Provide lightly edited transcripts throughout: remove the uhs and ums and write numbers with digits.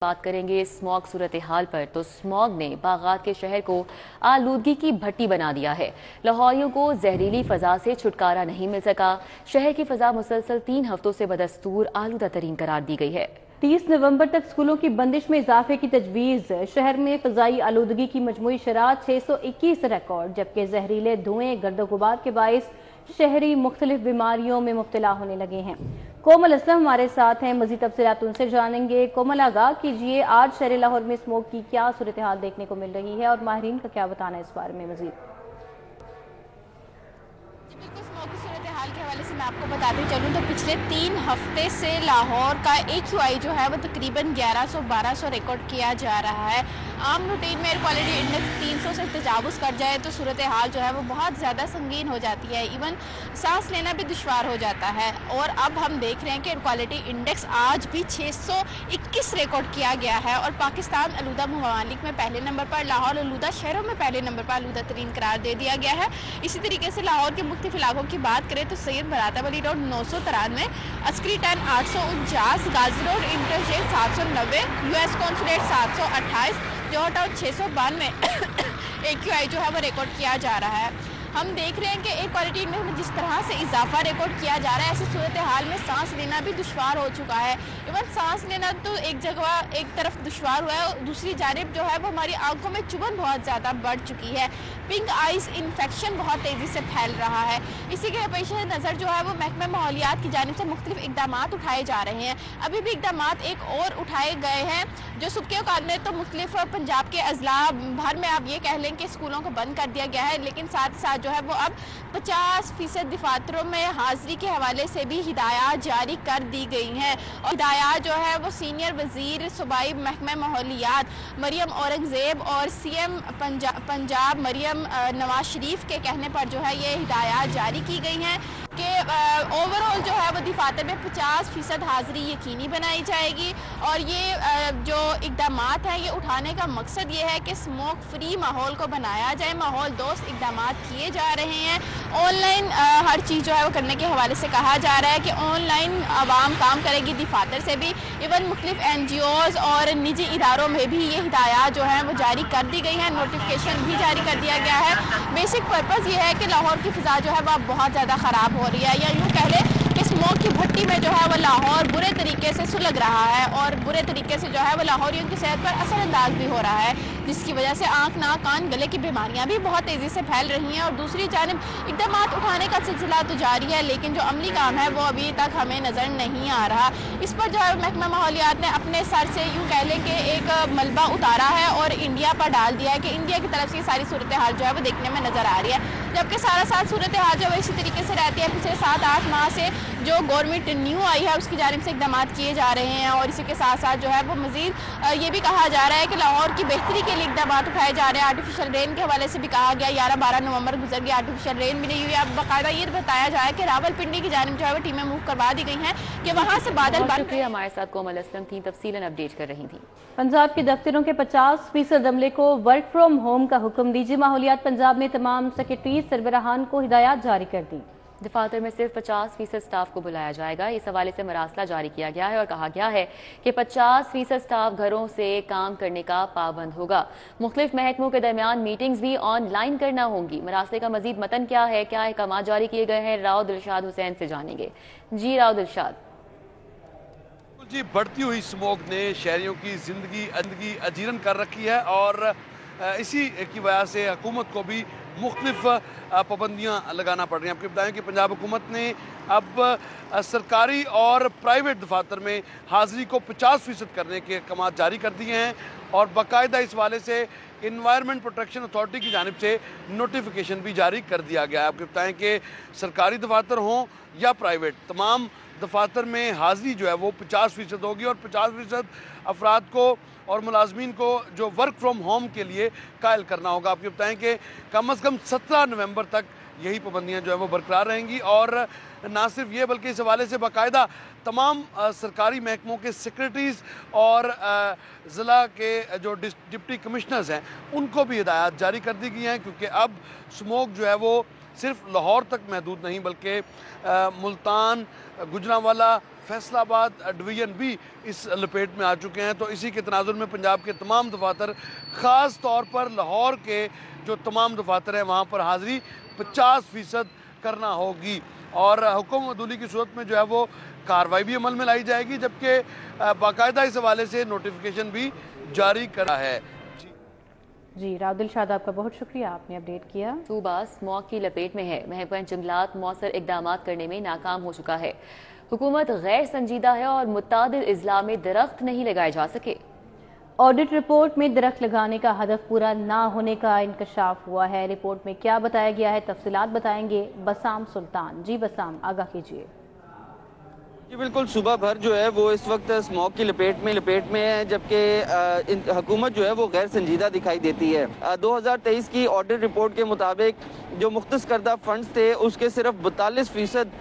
بات کریں گے اسموگ صورتحال پر تو اسموگ نے باغات کے شہر کو آلودگی کی بھٹی بنا دیا ہے۔ لاہوریوں کو زہریلی فضا سے چھٹکارا نہیں مل سکا۔ شہر کی فضا مسلسل 3 ہفتوں سے بدستور آلودہ ترین قرار دی گئی ہے۔ 30 نومبر تک اسکولوں کی بندش میں اضافے کی تجویز۔ شہر میں فضائی آلودگی کی مجموعی شرح 621 ریکارڈ، جبکہ زہریلے دھوئیں گرد و غبار کے باعث شہری مختلف بیماریوں میں مبتلا ہونے لگے ہیں۔ کومل اسلم ہمارے ساتھ ہیں، مزید تفصیلات ان سے جانیں گے۔ کومل، آگاہ کیجیے آج شہر لاہور میں اسموگ کی کیا صورتحال دیکھنے کو مل رہی ہے اور ماہرین کا کیا بتانا ہے اس بارے میں مزید؟ اسموگ کی صورتحال کے حوالے سے میں آپ کو بتاتے چلوں تو پچھلے 3 ہفتے سے لاہور کا AQI جو ہے وہ تقریباً 1100-1200 ریکارڈ کیا جا رہا ہے۔ عام روٹین میں ایئر کوالٹی انڈیکس 300 سے تجاوز کر جائے تو صورتحال جو ہے وہ بہت زیادہ سنگین ہو جاتی ہے، ایون سانس لینا بھی دشوار ہو جاتا ہے۔ اور اب ہم دیکھ رہے ہیں کہ ایئر کوالٹی انڈیکس آج بھی 621 ریکارڈ کیا گیا ہے اور پاکستان آلودہ ممالک میں پہلے نمبر پر، لاہور آلودہ شہروں میں پہلے نمبر پر آلودہ ترین قرار دے دیا گیا ہے۔ اسی طریقے سے لاہور کے مختلف علاقوں کی بات کریں تو سید مراتب علی روڈ 993، عسکری 10 849، غازی روڈ انٹرچینج 790، US کونسولیٹ 728، جوہر ٹاؤن 692 AQI جو ہے وہ ریکارڈ کیا جا رہا ہے۔ ہم دیکھ رہے ہیں کہ ایئر کوالٹی انڈیکس میں جس طرح سے اضافہ ریکارڈ کیا جا رہا ہے، ایسی صورتحال میں سانس لینا بھی دشوار ہو چکا ہے۔ ایون سانس لینا تو ایک جگہ ایک طرف دشوار ہوا ہے اور دوسری جانب جو ہے وہ ہماری آنکھوں میں چبھن بہت زیادہ بڑھ چکی ہے۔ پنک آئیز انفیکشن بہت تیزی سے پھیل رہا ہے۔ اسی کے پیش نظر جو ہے وہ محکمہ ماحولیات کی جانب سے مختلف اقدامات اٹھائے جا رہے ہیں۔ ابھی بھی اقدامات ایک اور اٹھائے گئے ہیں جو صبح اوقات میں تو مختلف پنجاب کے اضلاع بھر میں آپ یہ کہہ لیں کہ اسکولوں کو بند کر دیا گیا ہے، لیکن ساتھ ساتھ جو ہے وہ اب 50% دفاتروں میں حاضری کے حوالے سے بھی ہدایات جاری کر دی گئی ہیں۔ اور ہدایات جو ہے وہ سینئر وزیر صوبائی محکمہ ماحولیات مریم اورنگزیب اور CM پنجاب مریم نواز شریف کے کہنے پر جو ہے یہ ہدایات جاری کی گئی ہیں کہ اوورآل جو ہے وہ دفاتر میں 50% حاضری یقینی بنائی جائے گی۔ اور یہ جو اقدامات ہیں یہ اٹھانے کا مقصد یہ ہے کہ اسموگ فری ماحول کو بنایا جائے، ماحول دوست اقدامات کیے جا رہے ہیں۔ آن لائن ہر چیز جو ہے وہ کرنے کے حوالے سے کہا جا رہا ہے کہ آن لائن عوام کام کرے گی دفاتر سے بھی، ایون مختلف NGOز اور نجی اداروں میں بھی یہ ہدایات جو ہیں وہ جاری کر دی گئی ہیں، نوٹیفیکیشن بھی جاری کر دیا گیا ہے۔ بیسک پرپز یہ ہے کہ لاہور کی فضا جو ہے وہ اب بہت زیادہ خراب ہو رہی ہے، یا یوں کہہ لیں کہ اسموگ کی بھٹی میں جو ہے وہ لاہور برے طریقے سے سلگ رہا ہے اور برے طریقے سے جو ہے وہ لاہوریوں کی صحت پر اثر انداز بھی ہو رہا ہے، جس کی وجہ سے آنکھ ناک کان گلے کی بیماریاں بھی بہت تیزی سے پھیل رہی ہیں۔ اور دوسری جانب اقدامات اٹھانے کا سلسلہ تو جاری ہے، لیکن جو عملی کام ہے وہ ابھی تک ہمیں نظر نہیں آ رہا۔ اس پر جو ہے محکمہ ماحولیات نے اپنے سر سے یوں کہہ لیں کہ ایک ملبہ اتارا ہے اور انڈیا پر ڈال دیا ہے کہ انڈیا کی طرف سے یہ ساری صورتحال جو ہے وہ دیکھنے میں نظر آ رہی ہے، جبکہ ساتھ صورتحال جو ہے اسی طریقے سے رہتی ہے۔ پچھلے 7-8 ماہ سے جو گورنمنٹ نیو آئی ہے اس کی جانب سے اقدامات کیے جا رہے ہیں اور اسی کے ساتھ جو ہے وہ مزید یہ بھی کہا جا رہا ہے کہ لاہور کی بہتری کے لیے اقدامات اٹھائے جا رہے ہیں۔ آرٹیفیشل رین کے حوالے سے بھی کہا گیا، 11-12 نومبر گزر گیا، آرٹیفیشل رین بھی نہیں ہوئی۔ اب باقاعدہ یہ بتایا جائے کہ راولپنڈی کی جانب جو ہے وہ ٹیمیں موو کروا دی گئی ہیں کہ وہاں سے بادل بن۔ شکریہ، ہمارے ساتھ کومل اسلم تھیں، تفصیلاً اپڈیٹ کر رہی تھیں۔ پنجاب کے دفتروں کے 50% عملے کو ورک فرام ہوم کا حکم دیجیے۔ ماحولیات پنجاب نے تمام سیکرٹریز سربراہان کو ہدایات جاری کر دی۔ دفاتر میں صرف 50% سٹاف کو بلایا جائے گا۔ اس حوالے سے مراسلہ جاری کیا گیا ہے اور کہا گیا ہے کہ 50% سٹاف گھروں سے کام کرنے کا پابند ہوگا۔ مختلف محکموں کے درمیان میٹنگز بھی آن لائن کرنا ہوں گی۔ مراسلے کا مزید متن کیا ہے، کیا احکامات جاری کیے گئے ہیں، راؤ دلشاد حسین سے جانیں گے۔ جی راؤ دلشاد۔ جی، بڑھتی ہوئی اسموگ نے شہریوں کی زندگی اجیرن کر رکھی ہے اور اسی کی وجہ سے حکومت کو بھی مختلف پابندیاں لگانا پڑ رہی ہیں۔ آپ کو بتائیں کہ پنجاب حکومت نے اب سرکاری اور پرائیویٹ دفاتر میں حاضری کو 50% کرنے کے احکامات جاری کر دیے ہیں اور باقاعدہ اس حوالے سے انوائرمنٹ پروٹیکشن اتھارٹی کی جانب سے نوٹیفیکیشن بھی جاری کر دیا گیا ہے۔ آپ کو بتائیں کہ سرکاری دفاتر ہوں یا پرائیویٹ، تمام دفاتر میں حاضری جو ہے وہ 50% ہوگی اور 50% افراد کو اور ملازمین کو جو ورک فرام ہوم کے لیے قائل کرنا ہوگا۔ آپ کو بتائیں کہ کم از کم 17 نومبر تک یہی پابندیاں جو ہیں وہ برقرار رہیں گی اور نہ صرف یہ بلکہ اس حوالے سے باقاعدہ تمام سرکاری محکموں کے سیکرٹریز اور ضلع کے جو ڈپٹی کمشنرز ہیں ان کو بھی ہدایات جاری کر دی گئی ہیں، کیونکہ اب اسموگ جو ہے وہ صرف لاہور تک محدود نہیں بلکہ ملتان، گجرانوالہ، فیصل آباد ڈویژن بھی اس لپیٹ میں آ چکے ہیں۔ تو اسی کے تناظر میں پنجاب کے تمام دفاتر، خاص طور پر لاہور کے جو تمام دفاتر ہیں وہاں پر حاضری 50% کرنا ہوگی، اور حکم عدولی کی صورت میں جو ہے وہ کارروائی بھی عمل میں لائی جائے گی، جبکہ باقاعدہ اس حوالے سے نوٹیفیکیشن بھی جاری کرا ہے۔ جی راؤ دلشاد، آپ کا بہت شکریہ، آپ نے اپڈیٹ کیا۔ صوبہ اسموگ کی لپیٹ میں ہے، محکمہ جنگلات مؤثر اقدامات کرنے میں ناکام ہو چکا ہے۔ حکومت غیر سنجیدہ ہے اور متعدد اضلاع میں درخت نہیں لگائے جا سکے۔ آڈٹ رپورٹ میں درخت لگانے کا ہدف پورا نہ ہونے کا انکشاف ہوا ہے۔ رپورٹ میں کیا بتایا گیا ہے، تفصیلات بتائیں گے بسام سلطان۔ جی بسام، آگاہ کیجیے۔ جی بالکل، صبح بھر جو ہے وہ اس وقت اسموگ کی لپیٹ میں ہے، جبکہ حکومت جو ہے وہ غیر سنجیدہ دکھائی دیتی ہے۔ 2023 کی آڈٹ رپورٹ کے مطابق جو مختص کردہ فنڈز تھے اس کے صرف 42%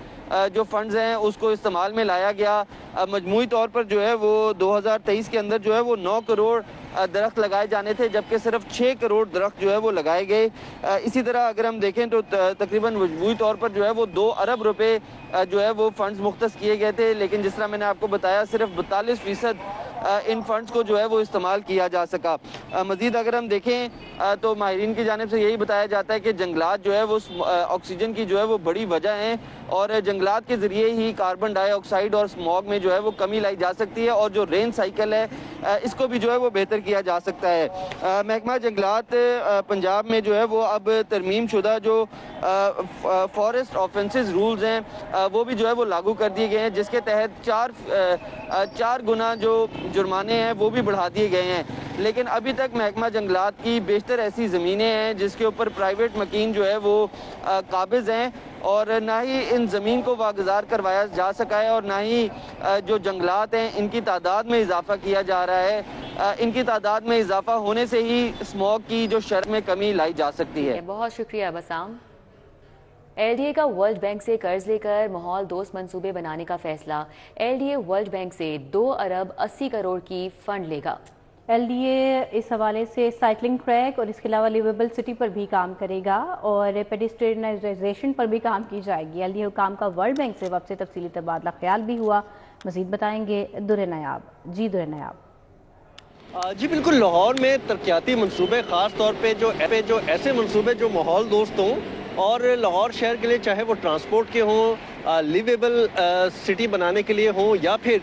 جو فنڈز ہیں اس کو استعمال میں لایا گیا۔ مجموعی طور پر جو ہے وہ 2023 کے اندر جو ہے وہ 9 کروڑ درخت لگائے جانے تھے، جبکہ صرف 6 کروڑ درخت جو ہے وہ لگائے گئے۔ اسی طرح اگر ہم دیکھیں تو تقریباً مجموعی طور پر جو ہے وہ 2 ارب روپے جو ہے وہ فنڈز مختص کیے گئے تھے، لیکن جس طرح میں نے آپ کو بتایا صرف 42% ان فنڈز کو جو ہے وہ استعمال کیا جا سکا۔ مزید اگر ہم دیکھیں تو ماہرین کی جانب سے یہی بتایا جاتا ہے کہ جنگلات جو ہے وہ آکسیجن کی جو ہے وہ بڑی وجہ ہیں، اور جنگلات کے ذریعے ہی کاربن ڈائی آکسائیڈ اور اسموگ میں جو ہے وہ کمی لائی جا سکتی ہے، اور جو رین سائیکل ہے اس کو بھی جو ہے وہ بہتر کیا جا سکتا ہے۔ محکمہ جنگلات پنجاب میں جو ہے وہ اب ترمیم شدہ جو فارسٹ آفینسز رولز ہیں وہ بھی جو ہے وہ لاگو کر دیے گئے ہیں، جس کے تحت 4 گنا جو جرمانے ہیں وہ بھی بڑھا دیے گئے ہیں۔ لیکن ابھی تک محکمہ جنگلات کی بیشتر ایسی زمینیں ہیں جس کے اوپر پرائیویٹ مکین جو ہے وہ قابض ہیں، اور نہ ہی ان زمین کو واگزار کروایا جا سکا ہے، اور نہ ہی جو جنگلات ہیں ان کی تعداد میں اضافہ کیا جا رہا ہے۔ ان کی تعداد میں اضافہ ہونے سے ہی اسموگ کی جو شرح میں کمی لائی جا سکتی ہے۔ بہت شکریہ بسام۔ ایل ڈی اے کا ورلڈ بینک سے قرض لے کر ماحول دوست منصوبے بنانے کا فیصلہ۔ L D a world bank سے 2 ارب 80 کروڑ کی فنڈ لے گا۔ ایل ڈی اے اس حوالے سے سائیکلنگ ٹریک اور اس کے علاوہ لیویبل سٹی پر بھی کام کرے گا، اور پیڈسٹرینائزیشن پر بھی کام کی جائے گی۔ ایل ڈی اے حکام کا ورلڈ بینک سے وفد سے تفصیلی تبادلہ خیال بھی ہوا، مزید بتائیں گے در نیاب۔ جی در نیاب۔ جی بالکل، لاہور میں ترقیاتی منصوبے، خاص طور پہ جو ایسے منصوبے جو ماحول دوست ہوں اور لاہور شہر کے لیے چاہے وہ ٹرانسپورٹ کے ہوں، لیویبل سٹی بنانے کے لیے ہوں، یا پھر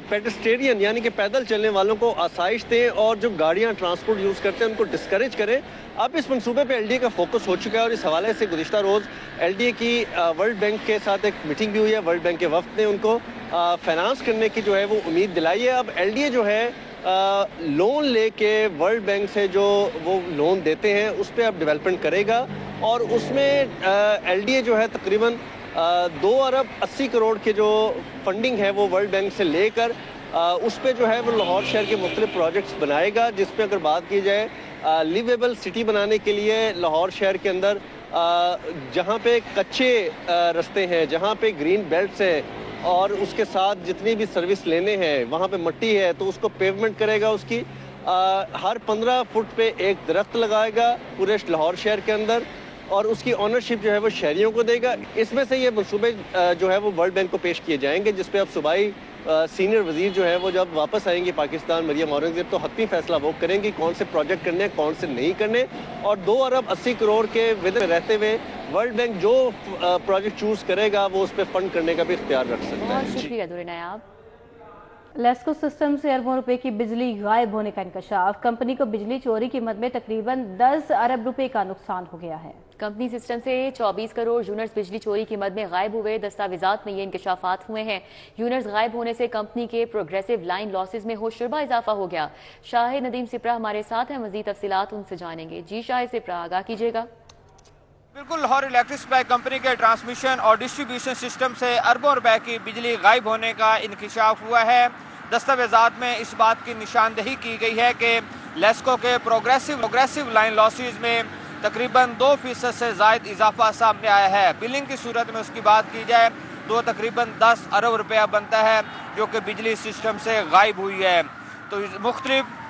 پیڈسٹرین یعنی کہ پیدل چلنے والوں کو آسائش دیں اور جو گاڑیاں ٹرانسپورٹ یوز کرتے ہیں ان کو ڈسکریج کریں۔ اب اس منصوبے پہ ایل ڈی اے کا فوکس ہو چکا ہے، اور اس حوالے سے گزشتہ روز ایل ڈی اے کی ورلڈ بینک کے ساتھ ایک میٹنگ بھی ہوئی ہے۔ ورلڈ بینک کے وفد نے ان کو فائنانس کرنے کی جو ہے وہ امید دلائی ہے۔ اب ایل ڈی اے جو ہے لون لے کے ورلڈ بینک سے جو وہ لون دیتے ہیں اس پہ اب ڈیولپمنٹ کرے گا، اور اس میں ایل ڈی اے جو ہے تقریباً 2 ارب 80 کروڑ کے جو فنڈنگ ہے وہ ورلڈ بینک سے لے کر اس پہ جو ہے وہ لاہور شہر کے مختلف پروجیکٹس بنائے گا، جس پہ اگر بات کی جائے لیویبل سٹی بنانے کے لیے لاہور شہر کے اندر جہاں پہ کچے رستے ہیں، جہاں پہ گرین بیلٹس ہیں، اور اس کے ساتھ جتنی بھی سروس لینے ہیں وہاں پہ مٹی ہے تو اس کو پیومنٹ کرے گا، اس کی ہر 15 فٹ پہ ایک درخت لگائے گا پورے لاہور شہر کے اندر، اور اس کی آنرشپ جو ہے وہ شہریوں کو دے گا۔ اس میں سے یہ منصوبے جو ہے وہ ورلڈ بینک کو پیش کیے جائیں گے، جس پہ اب صوبائی سینئر وزیر جو ہے وہ جب واپس آئیں گے پاکستان، مریم اورنگزیب، تو حتمی فیصلہ وہ کریں گے کون سے پروجیکٹ کرنے ہیں کون سے نہیں کرنے، اور 2 ارب 80 کروڑ کے ود میں رہتے ہوئے ورلڈ بینک جو پروجیکٹ چوز کرے گا وہ اس پہ فنڈ کرنے کا بھی اختیار رکھ سکتا ہے۔ بہت شکریہ در نیاب۔ لیسکو سسٹم سے اربوں روپے کی بجلی غائب ہونے کا انکشاف۔ کمپنی کو بجلی چوری کی مد میں تقریباً 10 ارب روپے کا نقصان ہو گیا ہے۔ کمپنی سسٹم سے 24 کروڑ یونٹس بجلی چوری کی مد میں غائب ہوئے۔ دستاویزات میں یہ انکشافات ہوئے ہیں۔ یونٹس غائب ہونے سے کمپنی کے پروگریسو لائن لاسز میں ہوشربا اضافہ ہو گیا۔ شاہد ندیم سپرا ہمارے ساتھ ہیں، مزید تفصیلات ان سے جانیں گے۔ جی شاہد سپرا، آگاہ کیجیے گا۔ بالکل، لاہور الیکٹرک سپلائی کمپنی کے ٹرانسمیشن اور ڈسٹریبیوشن سسٹم سے اربوں روپے کی بجلی غائب ہونے کا انکشاف ہوا ہے۔ دستاویزات میں اس بات کی نشاندہی کی گئی ہے کہ لیسکو کے پروگریسو لائن لاسز میں تقریباً 2% سے زائد اضافہ سامنے آیا ہے۔ بلنگ کی صورت میں اس کی بات کی جائے تو تقریباً 10 ارب روپیہ بنتا ہے جو کہ بجلی سسٹم سے غائب ہوئی ہے۔ تو مختلف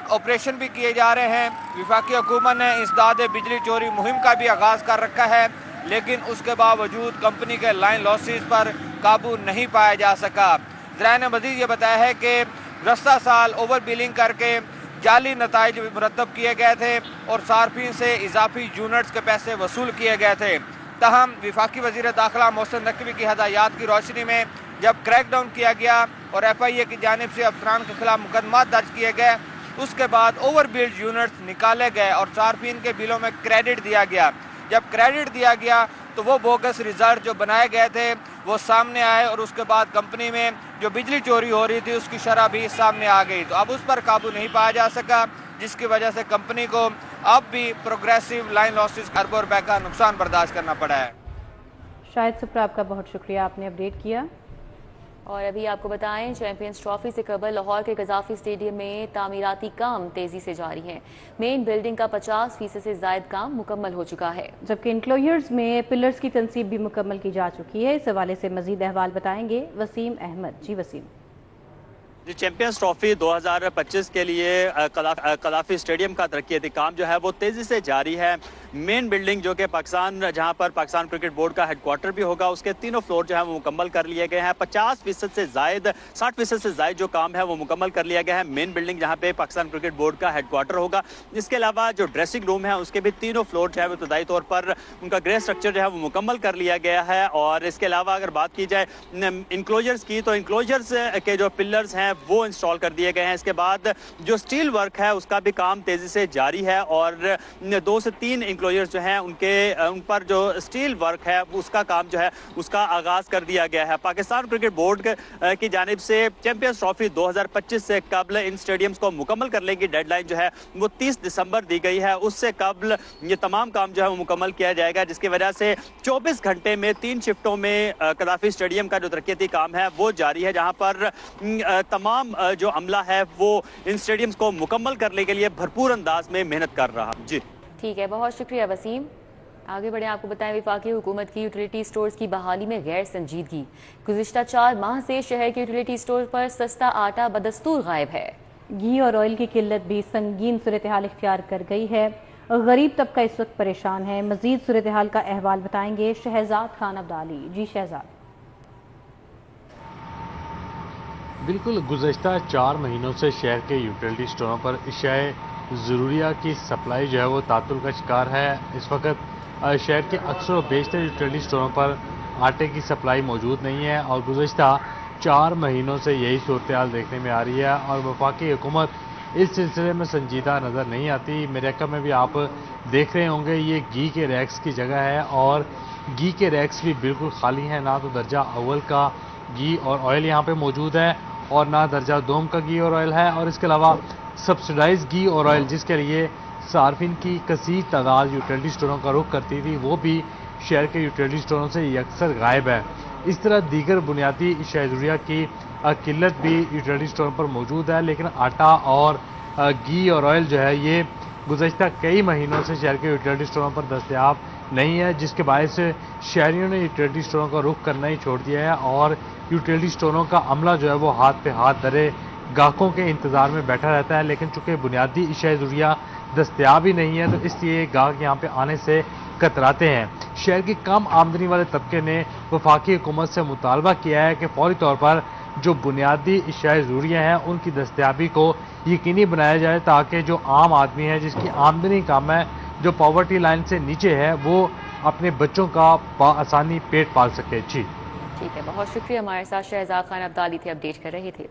آپریشن بھی کیے جا رہے ہیں۔ وفاقی حکومت نے انسداد بجلی چوری مہم کا بھی آغاز کر رکھا ہے۔ لیکن اس کے باوجود کمپنی کے لائن لاسز پر قابو نہیں پایا جا سکا۔ ذرائع نے مزید یہ بتایا ہے کہ گزشتہ سال اوور بلنگ کر کے جعلی نتائج مرتب کیے گئے تھے اور صارفین سے اضافی یونٹس کے پیسے وصول کیے گئے تھے۔ تاہم وفاقی وزیر داخلہ محسن نقوی کی ہدایات کی روشنی میں جب کریک ڈاؤن کیا گیا اور ایف آئی اے کی جانب سے افسران کے خلاف مقدمات درج کیے گئے، اس کے بعد اوور بلڈ یونٹس نکالے گئے اور صارفین کے بلوں میں کریڈٹ دیا گیا۔ جب کریڈٹ دیا گیا تو وہ بوگس ریزلٹ جو بنائے گئے تھے وہ سامنے آئے اور اس کے بعد کمپنی میں جو بجلی چوری ہو رہی تھی اس کی شرح بھی سامنے آ گئی، تو اب اس پر قابو نہیں پایا جا سکا، جس کی وجہ سے کمپنی کو اب بھی پروگریسو لائن لاسز اربوں روپے کا نقصان برداشت کرنا پڑا ہے۔ شاہد سپرا، آپ کا بہت شکریہ، آپ نے اپڈیٹ کیا۔ اور ابھی آپ کو بتائیں چیمپئنز ٹرافی سے قبل لاہور کے قذافی اسٹیڈیم میں تعمیراتی کام تیزی سے جاری ہیں۔ مین بلڈنگ کا 50% سے زائد کام مکمل ہو چکا ہے، جبکہ انکلوژرز میں پلرز کی تنصیب بھی مکمل کی جا چکی ہے۔ اس حوالے سے مزید احوال بتائیں گے وسیم احمد۔ جی وسیم۔ چیمپئنز ٹرافی 2025 کے لیے قذافی اسٹیڈیم کا ترقیاتی کام جو ہے وہ تیزی سے جاری ہے۔ مین بلڈنگ جو کہ جہاں پر پاکستان کرکٹ بورڈ کا ہیڈ کوارٹر بھی ہوگا، اس کے تینوں فلور جو ہے وہ مکمل کر لیے گئے ہیں۔ 50% سے زائد 60% سے زائد جو کام ہے وہ مکمل کر لیا گیا ہے۔ مین بلڈنگ جہاں پہ پاکستان کرکٹ بورڈ کا ہیڈ کوارٹر ہوگا، اس کے علاوہ جو ڈریسنگ روم ہے اس کے بھی تینوں فلور جو ہے وہ ابتدائی طور پر ان کا گرے اسٹرکچر جو ہے وہ مکمل کر لیا گیا ہے۔ اور اس کے علاوہ اگر بات کی جائے انکلوژرز کی، تو انکلوژرز کے جو پلرز ہیں وہ انسٹال کر دیے گئے ہیں۔ اس کے بعد جو سٹیل ورک ہے اس کا بھی کام تیزی سے جاری ہے اور 2 سے 3 انکلوژرز جو ہیں ان پر جو سٹیل ورک ہے اس کا کام جو ہے اس کا آغاز کر دیا گیا ہے۔ پاکستان کرکٹ بورڈ کی جانب سے چیمپئنز ٹرافی 2025 سے قبل ان سٹیڈیمز کو مکمل کرنے کی ڈیڈ لائن جو ہے وہ 30 دسمبر دی گئی ہے۔ اس سے قبل یہ تمام کام جو ہے وہ مکمل کیا جائے گا، جس کی وجہ سے 24 گھنٹے میں 3 شفٹوں میں قذافی اسٹیڈیم کا جو ترقیاتی کام ہے وہ جاری ہے، جہاں پر تمام جو عملہ ہے وہ ان اسٹیڈیمز کو مکمل کرنے کے لیے بھرپور انداز میں محنت کر رہا۔ جی ٹھیک ہے، بہت شکریہ وسیم۔ آگے بڑھیں، آپ کو بتائیں وفاقی حکومت کی یوٹیلیٹی سٹورز کی بحالی میں غیر سنجیدگی۔ گزشتہ 4 ماہ سے شہر کے یوٹیلیٹی سٹور پر سستا آٹا بدستور غائب ہے۔ گھی اور آئل کی قلت بھی سنگین صورتحال اختیار کر گئی ہے۔ غریب طبقہ اس وقت پریشان ہے۔ مزید صورتحال کا احوال بتائیں گے شہزاد خان عبدالی۔ جی شہزاد۔ بالکل، گزشتہ 4 مہینوں سے شہر کے یوٹیلیٹی سٹوروں پر اشیاء ضروریہ کی سپلائی جو ہے وہ تعطل کا شکار ہے۔ اس وقت شہر کے اکثر و بیشتر یوٹیلیٹی سٹوروں پر آٹے کی سپلائی موجود نہیں ہے اور گزشتہ 4 مہینوں سے یہی صورتحال دیکھنے میں آ رہی ہے اور وفاقی حکومت اس سلسلے میں سنجیدہ نظر نہیں آتی۔ میرے علاقے میں بھی آپ دیکھ رہے ہوں گے یہ گھی کے ریکس کی جگہ ہے اور گھی کے ریکس بھی بالکل خالی ہیں، نہ تو درجہ اول کا گھی اور آئل یہاں پہ موجود ہے اور نہ درجہ دوم کا گھی اور آئل ہے، اور اس کے علاوہ سبسڈائز گھی اور آئل جس کے لیے صارفین کی کثیر تعداد یوٹیلیٹی سٹوروں کا رخ کرتی تھی وہ بھی شہر کے یوٹیلیٹی سٹوروں سے یکسر غائب ہے۔ اس طرح دیگر بنیادی اشیاء ضروریہ کی قلت بھی یوٹیلیٹی سٹوروں پر موجود ہے، لیکن آٹا اور گھی اور آئل جو ہے یہ گزشتہ کئی مہینوں سے شہر کے یوٹیلیٹی سٹوروں پر دستیاب نہیں ہے، جس کے باعث شہریوں نے یوٹیلیٹی سٹوروں کا رخ کرنا ہی چھوڑ دیا ہے اور یوٹیلیٹی سٹوروں کا عملہ جو ہے وہ ہاتھ پہ ہاتھ دھرے گاہکوں کے انتظار میں بیٹھا رہتا ہے، لیکن چونکہ بنیادی اشیاء ضروریہ دستیاب ہی نہیں ہے تو اس لیے گاہک یہاں پہ آنے سے کتراتے ہیں۔ شہر کی کم آمدنی والے طبقے نے وفاقی حکومت سے مطالبہ کیا ہے کہ فوری طور پر جو بنیادی اشیاء ضروریہ ہیں ان کی دستیابی کو یقینی بنایا جائے تاکہ جو عام آدمی ہے جس کی آمدنی کم ہے، جو پاورٹی لائن سے نیچے ہے، وہ اپنے بچوں کا بآسانی پیٹ پال سکے۔ جی ٹھیک ہے، بہت شکریہ، ہمارے ساتھ شہزاد خان عبدالی تھے، اپڈیٹ کر رہے تھے۔